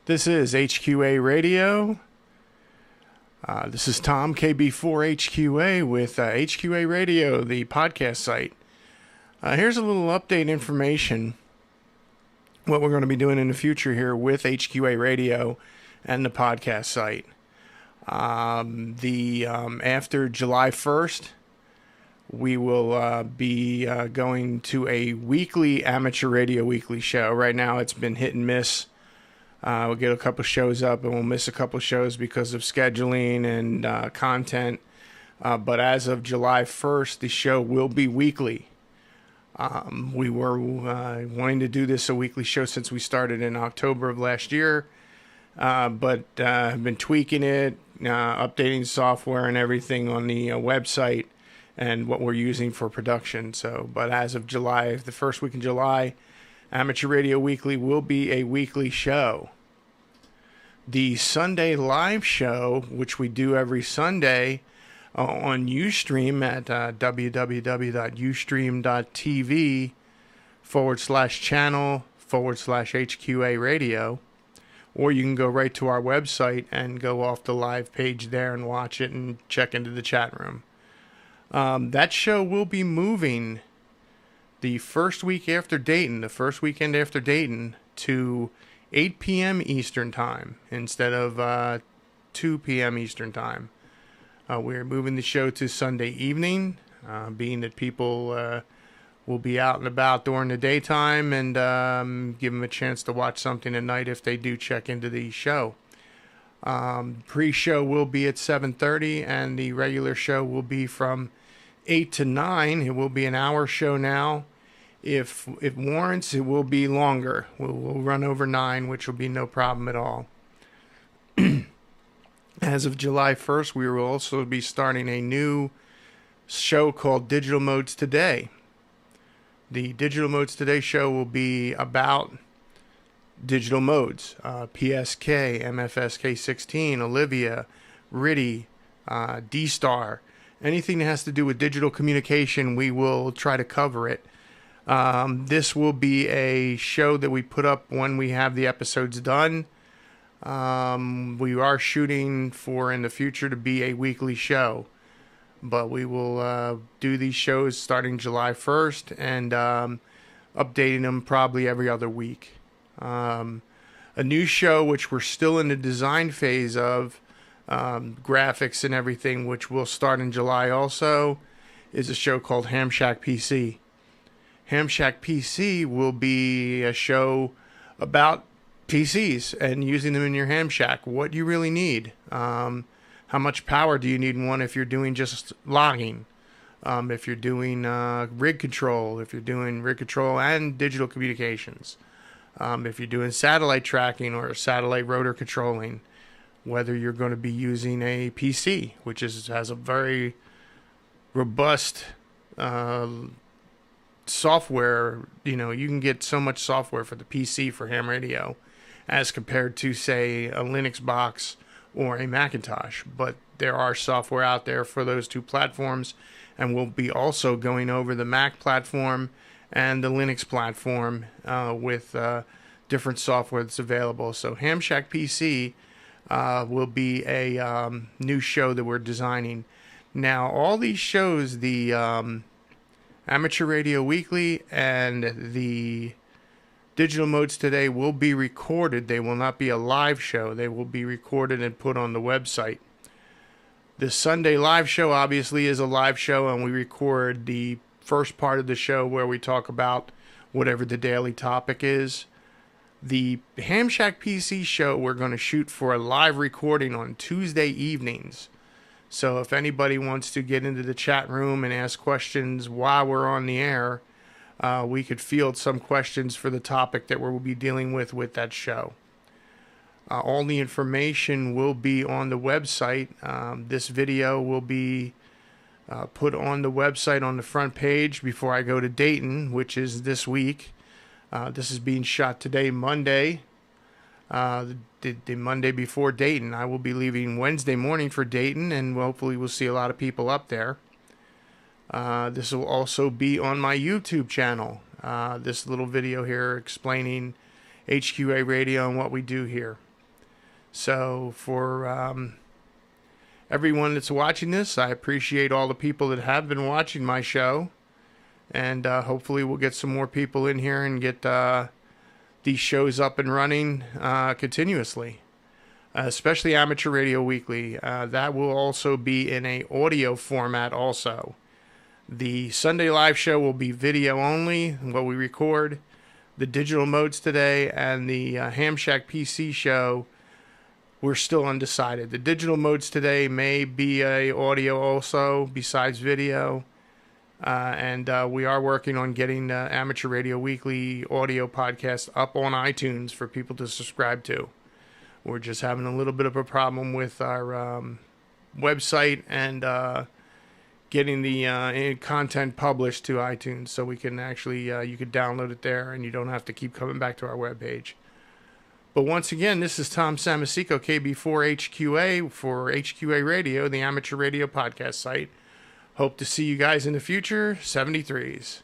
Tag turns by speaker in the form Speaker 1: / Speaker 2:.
Speaker 1: This is HQA Radio. This is Tom, KB4HQA, with HQA Radio, the podcast site. Here's a little update information, what we're going to be doing in the future here with HQA Radio and the podcast site. After July 1st, we will be going to a weekly amateur radio weekly show. Right now it's been hit and miss. We'll get a couple shows up and we'll miss a couple shows because of scheduling and content. But as of July 1st, the show will be weekly. We were wanting to do this a weekly show since we started in October of last year. But I've been tweaking it, updating software and everything on the website and what we're using for production. But as of July, the first week in July, Amateur Radio Weekly will be a weekly show. The Sunday live show, which we do every Sunday on Ustream at www.ustream.tv/channel/HQA Radio, or you can go right to our website and go off the live page there and watch it and check into the chat room. That show will be moving the first weekend after Dayton, to 8 p.m. Eastern Time instead of 2 p.m. Eastern Time. We're moving the show to Sunday evening, being that people will be out and about during the daytime, and give them a chance to watch something at night if they do check into the show. Pre-show will be at 7:30, and the regular show will be from 8 to 9. It will be an hour show now. If it warrants, it will be longer. We'll run over 9, which will be no problem at all. As of July 1st, we will also be starting a new show called Digital Modes Today. The Digital Modes Today show will be about digital modes, PSK, MFSK16, Olivia, RTTY, D-Star. Anything that has to do with digital communication, we will try to cover it. This will be a show that we put up when we have the episodes done. We are shooting for in the future to be a weekly show, but we will do these shows starting July 1st and updating them probably every other week. A new show, which we're still in the design phase of, graphics and everything, which will start in July also, is a show called Ham Shack PC. Ham Shack PC will be a show about PCs and using them in your ham shack. What you really need. How much power do you need in one if you're doing just logging? If you're doing rig control, and digital communications. If you're doing satellite tracking or satellite rotor controlling. Whether you're going to be using a PC, which has a very robust software. You can get so much software for the PC for ham radio as compared to, say, a Linux box or a Macintosh. But there are software out there for those two platforms, and we'll be also going over the Mac platform and the Linux platform with different software that's available. So Ham Shack PC will be a new show that we're designing. Now, all these shows, the Amateur Radio Weekly and the Digital Modes Today, will be recorded. They will not be a live show. They will be recorded and put on the website. The Sunday live show obviously is a live show, and we record the first part of the show where we talk about whatever the daily topic is. The Ham Shack PC show, we're going to shoot for a live recording on Tuesday evenings. So if anybody wants to get into the chat room and ask questions while we're on the air, we could field some questions for the topic that we'll be dealing with that show. All the information will be on the website. This video will be put on the website on the front page before I go to Dayton, which is this week. This is being shot today, Monday, the Monday before Dayton. I will be leaving Wednesday morning for Dayton, and hopefully we'll see a lot of people up there. This will also be on my YouTube channel. This little video here explaining HQA Radio and what we do here. So for everyone that's watching this, I appreciate all the people that have been watching my show. And hopefully we'll get some more people in here and get these shows up and running continuously. Especially Amateur Radio Weekly. That will also be in a audio format also. The Sunday live show will be video only, what we record. The digital modes today and the Ham Shack PC show, we're still undecided. The digital modes today may be a audio also besides video. And we are working on getting Amateur Radio Weekly audio podcast up on iTunes for people to subscribe to. We're just having a little bit of a problem with our website and getting the content published to iTunes, so we can actually, you could download it there and you don't have to keep coming back to our webpage. But once again, this is Tom Samasico, KB4HQA for HQARadio, the Amateur Radio Podcast site. Hope to see you guys in the future. 73s.